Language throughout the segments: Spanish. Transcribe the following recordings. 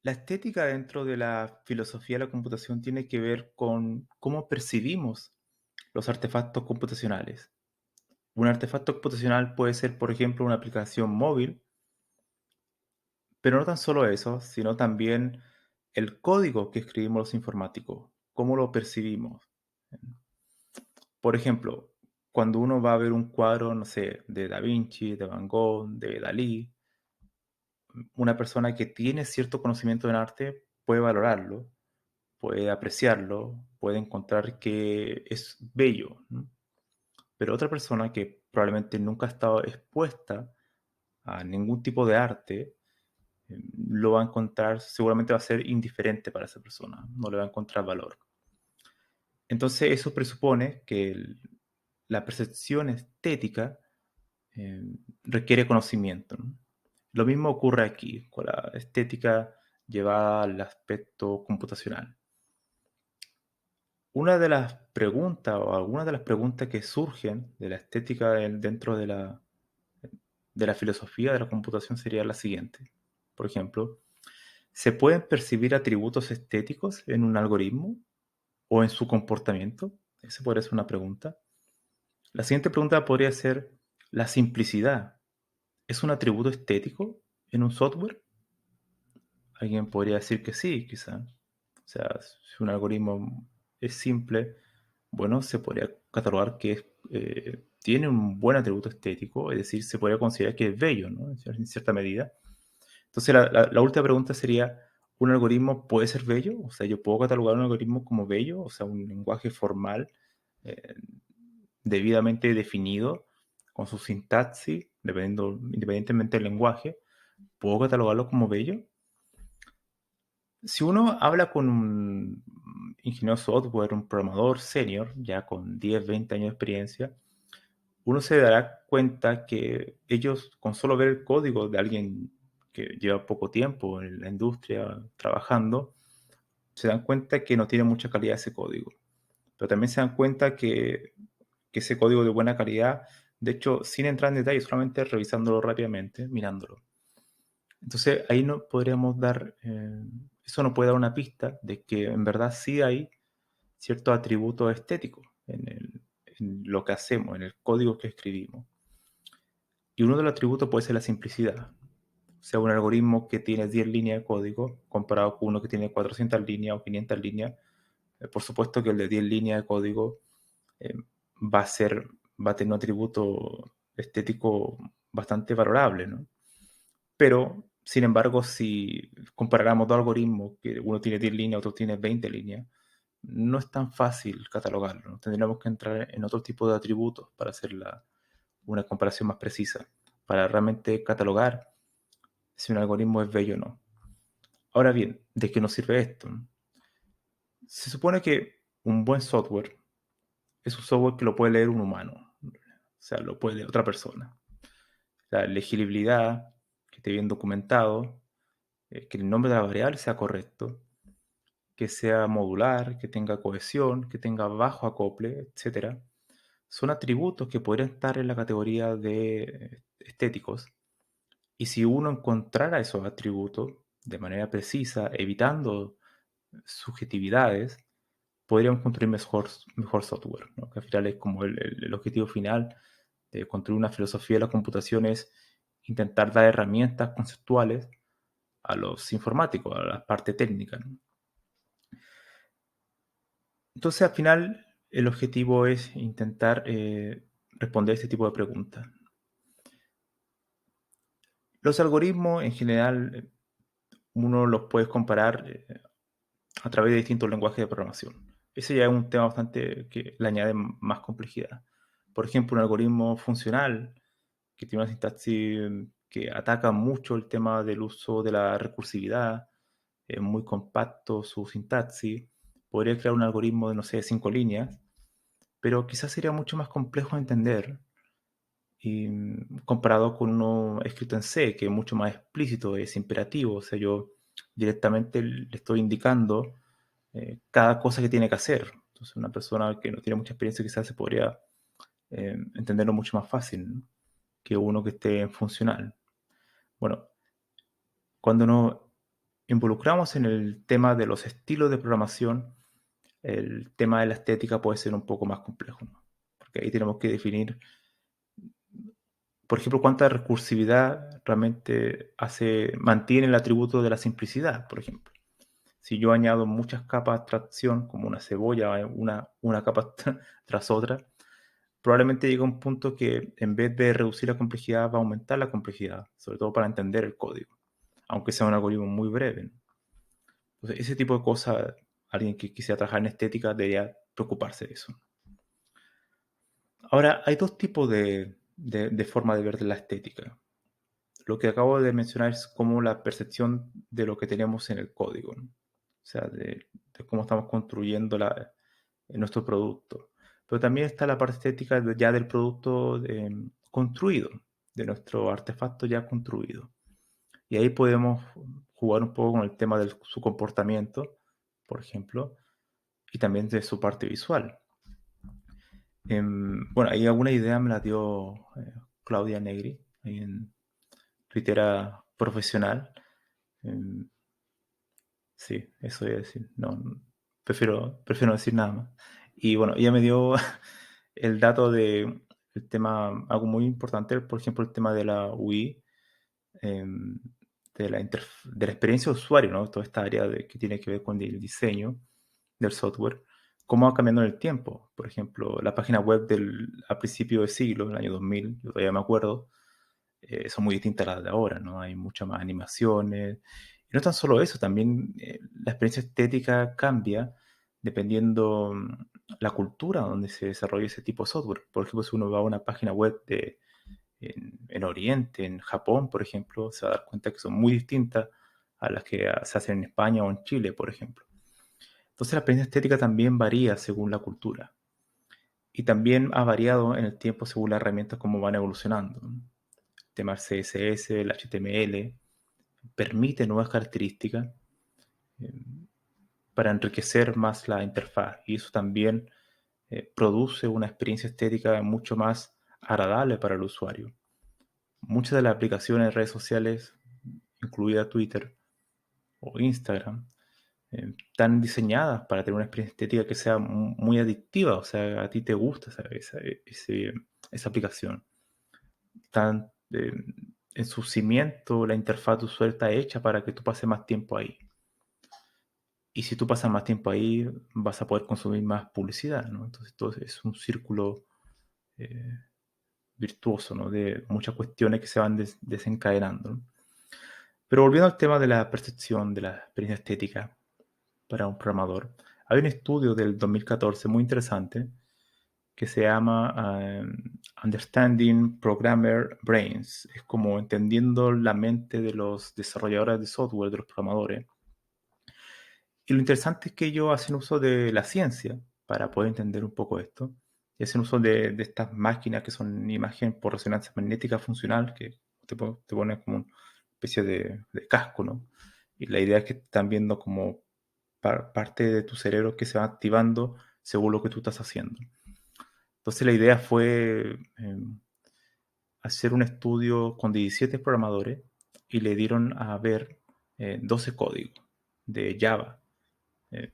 La estética dentro de la filosofía de la computación tiene que ver con cómo percibimos los artefactos computacionales. Un artefacto computacional puede ser, por ejemplo, una aplicación móvil, pero no tan solo eso, sino también el código que escribimos los informáticos, cómo lo percibimos. Por ejemplo, cuando uno va a ver un cuadro, no sé, de Da Vinci, de Van Gogh, de Dalí, una persona que tiene cierto conocimiento en arte puede valorarlo, puede apreciarlo, puede encontrar que es bello, ¿no? Pero otra persona que probablemente nunca ha estado expuesta a ningún tipo de arte, lo va a encontrar, seguramente va a ser indiferente para esa persona, no le va a encontrar valor. Entonces eso presupone que la percepción estética eh, requiere conocimiento, ¿no? Lo mismo ocurre aquí con la estética llevada al aspecto computacional. Una de las preguntas o algunas de las preguntas que surgen de la estética dentro de la filosofía de la computación sería la siguiente. Por ejemplo, ¿se pueden percibir atributos estéticos en un algoritmo o en su comportamiento? Esa podría ser una pregunta. La siguiente pregunta podría ser, ¿la simplicidad es un atributo estético en un software? Alguien podría decir que sí, quizá. O sea, si un algoritmo es simple, bueno, se podría catalogar que tiene un buen atributo estético, es decir, se podría considerar que es bello, ¿no? En cierta medida. Entonces, la última pregunta sería, ¿un algoritmo puede ser bello? O sea, ¿yo puedo catalogar un algoritmo como bello? O sea, un lenguaje formal, eh, debidamente definido, con su sintaxis, independientemente del lenguaje, ¿puedo catalogarlo como bello? Si uno habla con un ingeniero software, un programador senior, ya con 10, 20 años de experiencia, uno se dará cuenta que ellos, con solo ver el código de alguien que lleva poco tiempo en la industria trabajando, se dan cuenta que no tiene mucha calidad ese código. Pero también se dan cuenta que ese código de buena calidad, de hecho, sin entrar en detalle, solamente revisándolo rápidamente, mirándolo. Entonces ahí no podríamos dar, eso nos puede dar una pista de que en verdad sí hay ciertos atributos estéticos en lo que hacemos, en el código que escribimos. Y uno de los atributos puede ser la simplicidad. O sea, un algoritmo que tiene 10 líneas de código comparado con uno que tiene 400 líneas o 500 líneas, por supuesto que el de 10 líneas de código eh, va a ser, va a tener un atributo estético bastante valorable, ¿no? Pero, sin embargo, si comparáramos dos algoritmos, que uno tiene 10 líneas, otro tiene 20 líneas, no es tan fácil catalogarlo, ¿no? Tendríamos que entrar en otro tipo de atributos para hacer una comparación más precisa, para realmente catalogar si un algoritmo es bello o no. Ahora bien, ¿de qué nos sirve esto? Se supone que un buen software es un software que lo puede leer un humano, o sea, lo puede leer otra persona. La legibilidad, que esté bien documentado, que el nombre de la variable sea correcto, que sea modular, que tenga cohesión, que tenga bajo acople, etcétera, son atributos que podrían estar en la categoría de estéticos. Y si uno encontrara esos atributos de manera precisa, evitando subjetividades, podríamos construir mejor software, ¿no? Que al final es como el objetivo final de construir una filosofía de la computación es intentar dar herramientas conceptuales a los informáticos, a la parte técnica, ¿no? Entonces, al final, el objetivo es intentar responder este tipo de preguntas. Los algoritmos, en general, uno los puede comparar a través de distintos lenguajes de programación. Ese ya es un tema bastante que le añade más complejidad. Por ejemplo, un algoritmo funcional que tiene una sintaxis que ataca mucho el tema del uso de la recursividad, es muy compacto su sintaxis, podría crear un algoritmo de, no sé, 5 líneas, pero quizás sería mucho más complejo de entender y, comparado con uno escrito en C, que es mucho más explícito, es imperativo, o sea, yo directamente le estoy indicando cada cosa que tiene que hacer. Entonces, una persona que no tiene mucha experiencia quizás se podría entenderlo mucho más fácil, ¿no? Que uno que esté en funcional. Bueno, cuando uno involucramos en el tema de los estilos de programación, el tema de la estética puede ser un poco más complejo, ¿no? Porque ahí tenemos que definir, por ejemplo, cuánta recursividad realmente mantiene el atributo de la simplicidad, por ejemplo. Si yo añado muchas capas de abstracción, como una cebolla, una capa tras otra, probablemente llegue a un punto que en vez de reducir la complejidad, va a aumentar la complejidad, sobre todo para entender el código, aunque sea un algoritmo muy breve, ¿no? Entonces, ese tipo de cosas, alguien que quisiera trabajar en estética debería preocuparse de eso. Ahora, hay dos tipos de forma de ver la estética. Lo que acabo de mencionar es como la percepción de lo que tenemos en el código, ¿no? O sea, de cómo estamos construyendo nuestro producto. Pero también está la parte estética ya del producto construido, de nuestro artefacto ya construido. Y ahí podemos jugar un poco con el tema de su comportamiento, por ejemplo, y también de su parte visual. Bueno, ahí alguna idea me la dio Claudia Negri, ahí en Twittera profesional. Em, sí, eso voy a decir. No, prefiero no decir nada más. Y bueno, ella me dio el dato el tema, algo muy importante, por ejemplo, el tema de la UI, em, de la experiencia de usuario, ¿no? Toda esta área que tiene que ver con el diseño del software, cómo va cambiando en el tiempo. Por ejemplo, la página web a principio de siglo, el año 2000, yo todavía me acuerdo, son muy distintas a las de ahora, ¿no? Hay muchas más animaciones. Y no tan solo eso, también la experiencia estética cambia dependiendo la cultura donde se desarrolla ese tipo de software. Por ejemplo, si uno va a una página web en Oriente, en Japón, por ejemplo, se va a dar cuenta que son muy distintas a las que se hacen en España o en Chile, por ejemplo. Entonces la experiencia estética también varía según la cultura. Y también ha variado en el tiempo según las herramientas cómo van evolucionando. El tema del CSS, el HTML, permite nuevas características eh, para enriquecer más la interfaz. Y eso también produce una experiencia estética mucho más agradable para el usuario. Muchas de las aplicaciones de redes sociales, incluida Twitter o Instagram, están diseñadas para tener una experiencia estética que sea muy adictiva, o sea, a ti te gusta esa aplicación. Están, en su cimiento, la interfaz de usuario está hecha para que tú pases más tiempo ahí. Y si tú pasas más tiempo ahí, vas a poder consumir más publicidad, ¿no? Entonces, todo es un círculo eh, virtuoso, ¿no? De muchas cuestiones que se van desencadenando, ¿no? Pero volviendo al tema de la percepción de la experiencia estética para un programador, hay un estudio del 2014 muy interesante que se llama Understanding Programmer Brains. Es como entendiendo la mente de los desarrolladores de software, de los programadores. Y lo interesante es que ellos hacen uso de la ciencia para poder entender un poco esto. Y hacen uso de estas máquinas que son imagen por resonancia magnética funcional, que te pone como una especie de casco, ¿no? Y la idea es que están viendo como parte de tu cerebro que se va activando según lo que tú estás haciendo. Entonces la idea fue hacer un estudio con 17 programadores y le dieron a ver 12 códigos de Java. eh,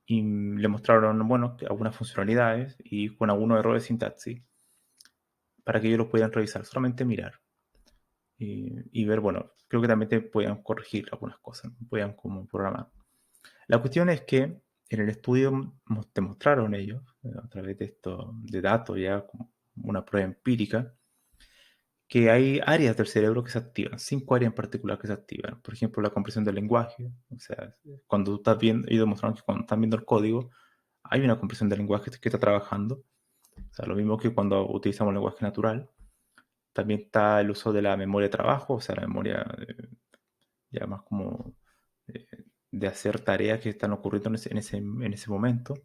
y le mostraron, bueno, algunas funcionalidades y con algunos errores de sintaxis para que ellos los pudieran revisar, solamente mirar y ver, bueno, creo que también te podían corregir algunas cosas, ¿no? Podían como programar. La cuestión es que en el estudio te mostraron ellos, a través de esto, de datos, ya como una prueba empírica, que hay áreas del cerebro que se activan, 5 áreas en particular que se activan. Por ejemplo, la comprensión del lenguaje, o sea, cuando tú estás viendo, y demostraron que cuando están viendo el código, hay una comprensión del lenguaje que está trabajando. O sea, lo mismo que cuando utilizamos el lenguaje natural. También está el uso de la memoria de trabajo, o sea, la memoria ya más como eh, de hacer tareas que están ocurriendo en ese momento.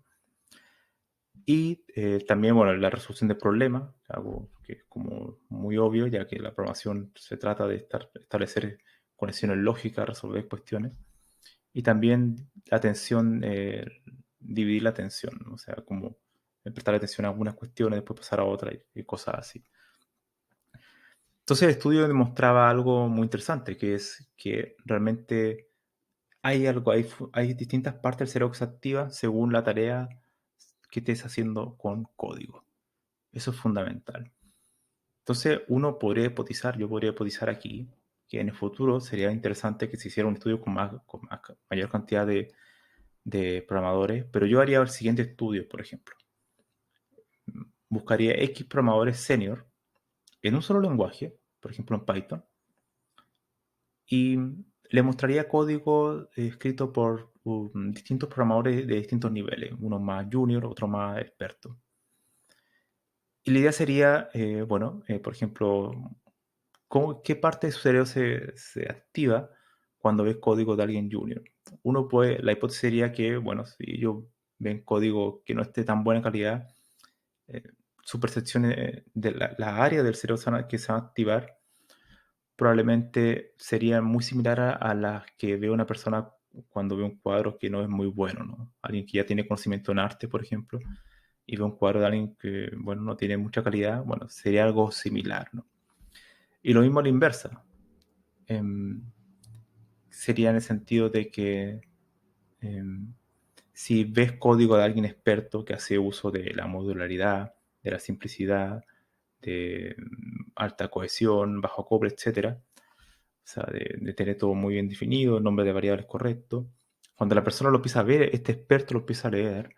Y también, bueno, la resolución de problemas, algo que es como muy obvio, ya que la programación se trata de establecer conexiones lógicas, resolver cuestiones. Y también la atención, dividir la atención, ¿no? O sea, como prestar atención a algunas cuestiones, después pasar a otras y cosas así. Entonces el estudio demostraba algo muy interesante, que es que realmente hay distintas partes del cerebro que se activan según la tarea que estés haciendo con código. Eso es fundamental. Entonces, yo podría hipotizar aquí que en el futuro sería interesante que se hiciera un estudio con mayor cantidad de programadores, pero yo haría el siguiente estudio, por ejemplo. Buscaría X programadores senior en un solo lenguaje, por ejemplo en Python, y le mostraría código escrito por distintos programadores de distintos niveles, uno más junior, otro más experto. Y la idea sería, por ejemplo, ¿qué parte de su cerebro se activa cuando ves código de alguien junior? La hipótesis sería que, bueno, si ellos ven código que no esté tan buena calidad, eh, su percepción de la área del cerebro que se van a activar probablemente sería muy similar a las que ve una persona cuando ve un cuadro que no es muy bueno, ¿no? Alguien que ya tiene conocimiento en arte, por ejemplo, y ve un cuadro de alguien que, bueno, no tiene mucha calidad, bueno, sería algo similar, ¿no? Y lo mismo a la inversa. Em, Sería en el sentido de que em, si ves código de alguien experto que hace uso de la modularidad, de la simplicidad, de alta cohesión, bajo acople, etcétera, o sea, de tener todo muy bien definido, el nombre de variables correcto. Cuando la persona lo empieza a ver, este experto lo empieza a leer,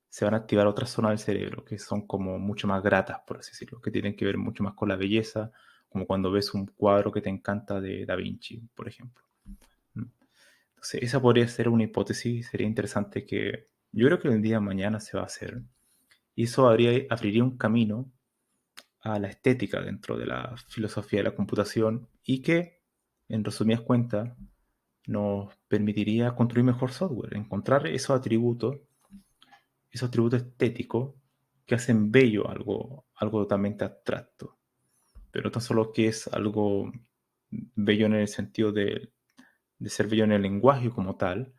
se van a activar otras zonas del cerebro que son como mucho más gratas, por así decirlo, que tienen que ver mucho más con la belleza, como cuando ves un cuadro que te encanta de Da Vinci, por ejemplo. ¿Mm? Entonces, esa podría ser una hipótesis, sería interesante que yo creo que el día de mañana se va a hacer. Y eso abriría un camino a la estética dentro de la filosofía de la computación y que, en resumidas cuentas, nos permitiría construir mejor software, encontrar esos atributos estéticos que hacen bello algo totalmente abstracto, pero no tan solo que es algo bello en el sentido de ser bello en el lenguaje como tal,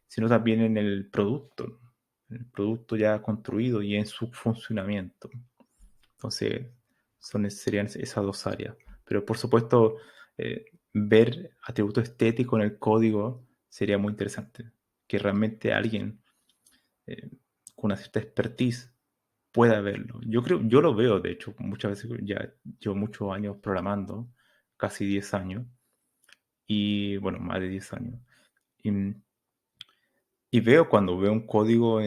sino también en el producto ya construido y en su funcionamiento. Entonces, serían esas dos áreas. Pero por supuesto, ver atributos estéticos en el código sería muy interesante. Que realmente alguien eh, con una cierta expertise pueda verlo. Yo lo veo, de hecho, muchas veces ya llevo muchos años programando, casi 10 años, y bueno, más de 10 años. Y, y veo cuando veo un código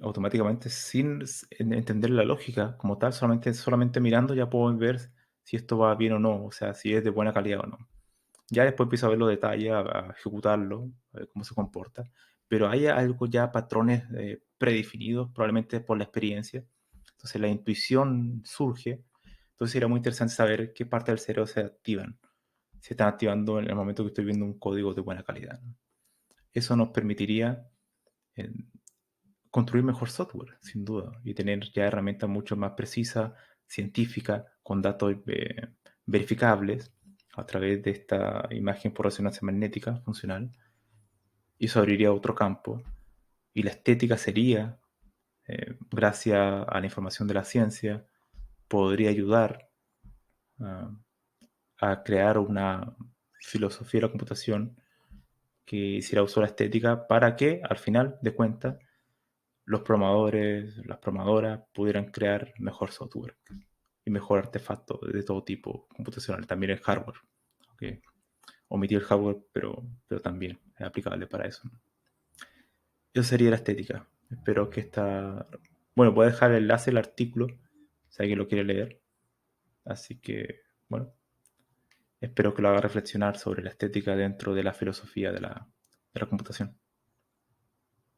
automáticamente sin entender la lógica como tal, solamente mirando ya puedo ver si esto va bien o no, o sea, si es de buena calidad o no. Ya después empiezo a ver los detalles, a ejecutarlo, a ver cómo se comporta, pero hay algo ya, patrones predefinidos, probablemente por la experiencia. Entonces la intuición surge. Entonces sería muy interesante saber qué parte del cerebro se están activando en el momento que estoy viendo un código de buena calidad, ¿no? Eso nos permitiría eh, construir mejor software, sin duda, y tener ya herramientas mucho más precisas, científicas, con datos verificables a través de esta imagen por resonancia magnética funcional. Y eso abriría otro campo. Y la estética sería, gracias a la información de la ciencia, podría ayudar uh, a crear una filosofía de la computación que hiciera uso de la estética para que, al final de cuentas, los programadores, las programadoras pudieran crear mejor software y mejor artefacto de todo tipo computacional, también el hardware. ¿Okay? Omitir el hardware, pero también es aplicable para eso, ¿no? Eso sería la estética. Espero que esta... Bueno, voy a dejar el enlace al artículo, si alguien lo quiere leer. Así que, bueno, espero que lo haga reflexionar sobre la estética dentro de la filosofía de la computación.